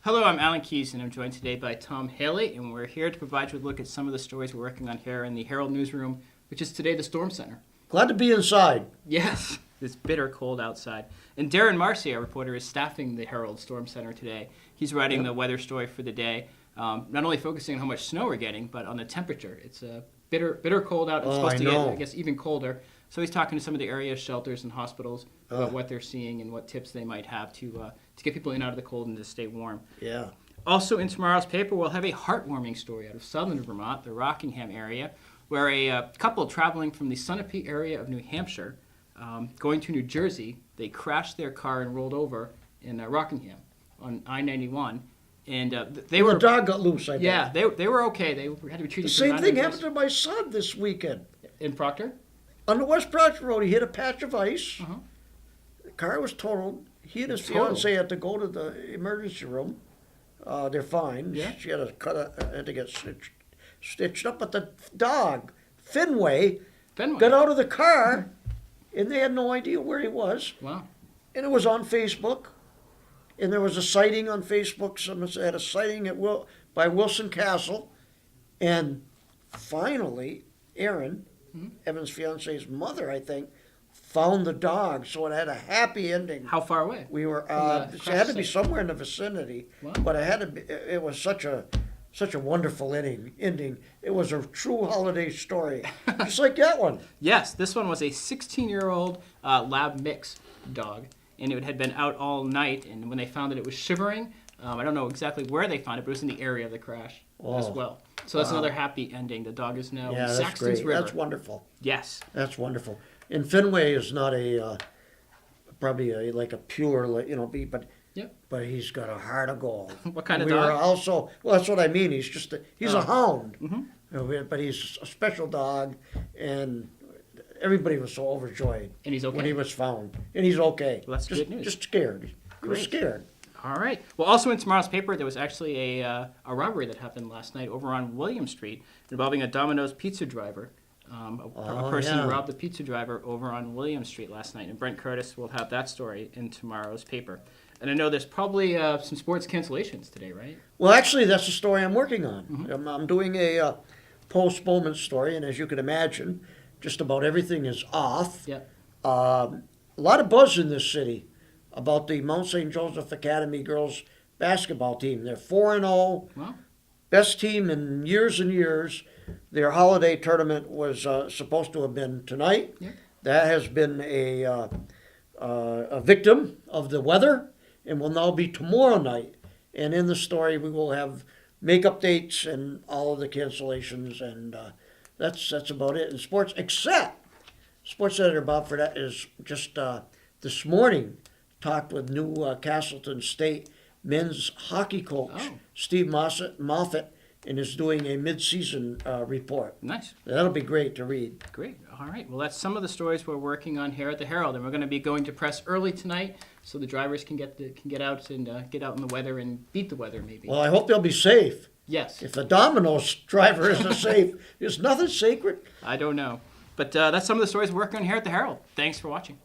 Hello, I'm Alan Keays, and I'm joined today by Tom Haley, and we're here to provide you a look at some of the stories we're working on here in the Herald newsroom, which is today the Storm Center. Glad to be inside. Yes, it's bitter cold outside. And Darren Marcy, our reporter, is staffing the Herald Storm Center today. He's writing the weather story for the day, not only focusing on how much snow we're getting, but on the temperature. It's bitter cold out. It's supposed to get, I guess, even colder. So he's talking to some of the area shelters and hospitals about what they're seeing and what tips they might have to get people in out of the cold and to stay warm. Yeah. Also in tomorrow's paper, we'll have a heartwarming story out of southern Vermont, the Rockingham area, where a couple traveling from the Sunapee area of New Hampshire, going to New Jersey, they crashed their car and rolled over in Rockingham on I-91. And they were... The dog got loose, I think. Yeah, they were okay. They had to be treated... The same thing happened to my son this weekend. In Proctor? On the West Proctor Road, he hit a patch of ice. The car was totaled. He and his fiancée had to go to the emergency room. They're fine. Yeah. She had to get stitched up. But the dog, Fenway, got out of the car, and they had no idea where he was. Wow. And it was on Facebook. And there was a sighting on Facebook. Someone had a sighting by Wilson Castle. And finally, Erin, Evan's fiance's mother, I think, found the dog. So it had a happy ending. How far away? We were. It had to be somewhere in the vicinity. Wow. But it had to be. It was such a wonderful ending. It was a true holiday story, just like that one. Yes, this one was a 16-year-old lab mix dog, and it had been out all night. And when they found it was shivering. I don't know exactly where they found it, but it was in the area of the crash as well. So that's another happy ending. The dog is now in Saxton's River. That's wonderful. Yes. That's wonderful. And Fenway is not probably like a pure, but he's got a heart of gold. What kind of dog? That's what I mean. He's a hound, but he's a special dog, and everybody was so overjoyed. And he's okay? When he was found. And he's okay. Well, that's good news. Just scared. He was scared. All right. Well, also in tomorrow's paper, there was actually a robbery that happened last night over on William Street involving a Domino's pizza driver. A person robbed the pizza driver over on William Street last night, and Brent Curtis will have that story in tomorrow's paper. And I know there's probably some sports cancellations today, right? Well, actually, that's the story I'm working on. I'm doing a postponement story, and as you can imagine, just about everything is off. Yeah. A lot of buzz in this city about the Mount St. Joseph Academy girls basketball team. They're 4-0, Wow. best team in years and years. Their holiday tournament was supposed to have been tonight. Yeah. That has been a victim of the weather and will now be tomorrow night. And in the story, we will have make-up dates and all of the cancellations, and that's about it in sports, except Sports Editor Bob Fredette is just this morning talked with new Castleton State men's hockey coach, Steve Moffett, and is doing a mid-season report. Nice. That'll be great to read. Great. All right. Well, that's some of the stories we're working on here at the Herald, and we're going to be going to press early tonight so the drivers can get out and get out in the weather and beat the weather, maybe. Well, I hope they'll be safe. Yes. If the Domino's driver isn't safe, is nothing sacred. I don't know. But that's some of the stories we're working on here at the Herald. Thanks for watching.